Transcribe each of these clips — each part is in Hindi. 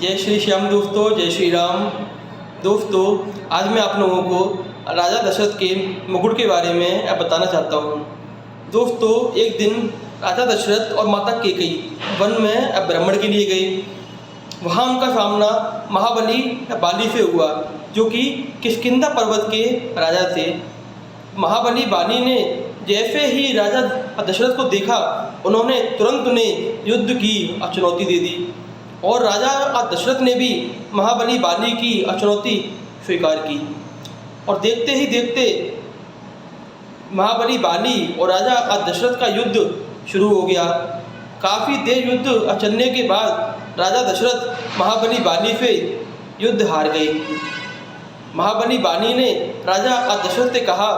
जय श्री श्याम दोस्तों, जय श्री राम दोस्तों। आज मैं आप लोगों को राजा दशरथ के मुकुट के बारे में बताना चाहता हूँ। दोस्तों, एक दिन राजा दशरथ और माता कैकेयी वन में भ्रमण के लिए गए। वहाँ उनका सामना महाबली बाली से हुआ, जो कि किष्किंधा पर्वत के राजा थे। महाबली बाली ने जैसे ही राजा दशरथ को देखा, उन्होंने तुरंत उन्हें युद्ध की चुनौती दे दी और राजा दशरथ ने भी महाबली बाली की चुनौती स्वीकार की। और देखते ही देखते महाबली बाली और राजा दशरथ का युद्ध शुरू हो गया। काफ़ी देर युद्ध चलने के बाद राजा दशरथ महाबली बाली से युद्ध हार गए। महाबली बाली ने राजा दशरथ से कहा,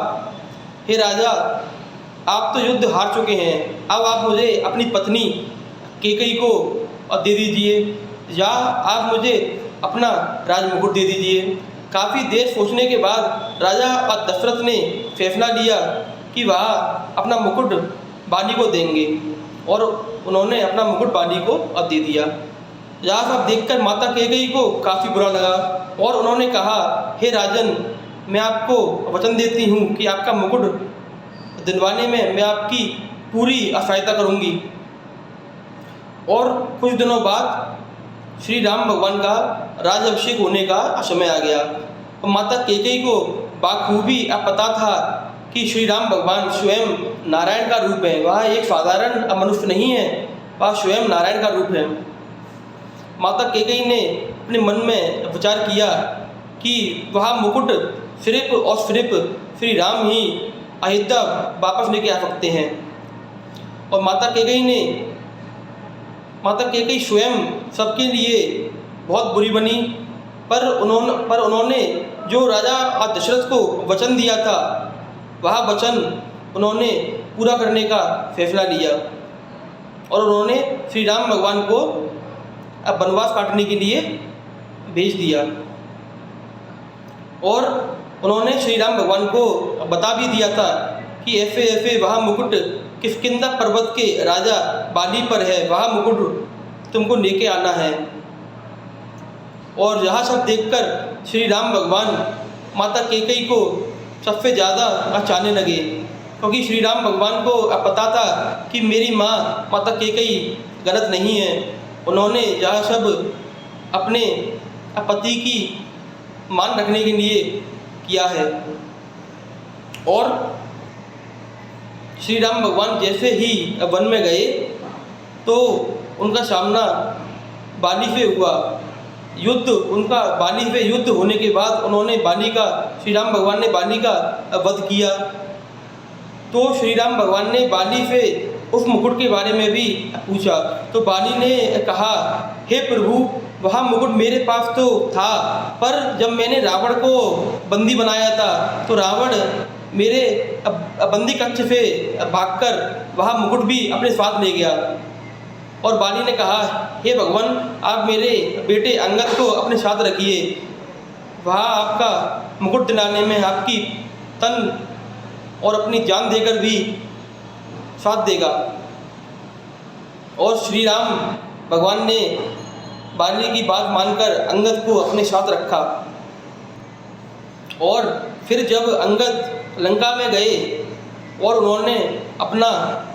हे राजा, आप तो युद्ध हार चुके हैं, अब आप मुझे अपनी पत्नी कैकेयी को दे दीजिए या आप मुझे अपना राजमुकुट दे दीजिए। काफ़ी देर सोचने के बाद राजा दशरथ ने फैसला लिया कि वह अपना मुकुट बाली को देंगे और उन्होंने अपना मुकुट बाली को दे दिया। यह सब देखकर माता कैकेयी को काफ़ी बुरा लगा और उन्होंने कहा, हे राजन, मैं आपको वचन देती हूँ कि आपका मुकुट दिलवाने में मैं आपकी पूरी सहायता करूँगी। और कुछ दिनों बाद श्री राम भगवान का राजाभिषेक होने का समय आ गया और माता कैकेयी को बाखूबी पता था कि श्री राम भगवान स्वयं नारायण का रूप है। वह एक साधारण मनुष्य नहीं है, वह स्वयं नारायण का रूप है। माता कैकेयी ने अपने मन में विचार किया कि वह मुकुट सिर्फ और सिर्फ श्री राम ही अयोध्या वापस लेके आ सकते हैं। और माता कैकेयी स्वयं सबके लिए बहुत बुरी बनी, पर उन्होंने जो राजा दशरथ को वचन दिया था, वह वचन उन्होंने पूरा करने का फैसला लिया और उन्होंने श्री राम भगवान को वनवास काटने के लिए भेज दिया। और उन्होंने श्री राम भगवान को बता भी दिया था कि ऐसे ऐसे वह मुकुट किष्किंधा पर्वत के राजा बाली पर है, वह मुकुट तुमको लेके आना है। और यह सब देखकर श्री राम भगवान माता कैकेयी को सबसे ज़्यादा चाहने लगे, क्योंकि श्री राम भगवान को पता था कि मेरी माँ माता कैकेयी गलत नहीं है। उन्होंने यह सब अपने पति की मान रखने के लिए किया है। और श्री राम भगवान जैसे ही वन में गए तो उनका सामना बाली से हुआ। उनका बाली से युद्ध होने के बाद उन्होंने श्री राम भगवान ने बाली का वध किया। तो श्री राम भगवान ने बाली से उस मुकुट के बारे में भी पूछा, तो बाली ने कहा, हे प्रभु, वह मुकुट मेरे पास तो था, पर जब मैंने रावण को बंदी बनाया था तो रावण मेरे बंदी कक्ष से भागकर वह मुकुट भी अपने साथ ले गया। और बाली ने कहा, हे भगवान, आप मेरे बेटे अंगद को अपने साथ रखिए, वह आपका मुकुट दिलाने में आपकी तन और अपनी जान देकर भी साथ देगा। और श्री राम भगवान ने बाली की बात मानकर अंगद को अपने साथ रखा। और फिर जब अंगद लंका में गए और उन्होंने अपना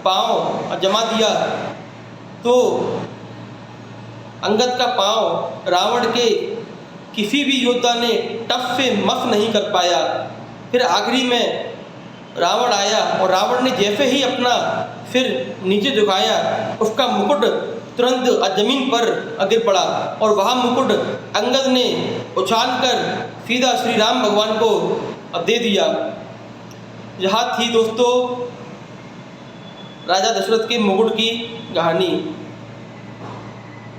पाँव जमा दिया, तो अंगद का पाँव रावण के किसी भी योद्धा ने टफ से मस नहीं कर पाया। फिर आखिरी में रावण आया और रावण ने जैसे ही अपना सिर नीचे झुकाया, उसका मुकुट तुरंत जमीन पर गिर पड़ा और वह मुकुट अंगद ने उछालकर सीधा श्री राम भगवान को दे दिया। यह थी दोस्तों राजा दशरथ के मुकुट की कहानी।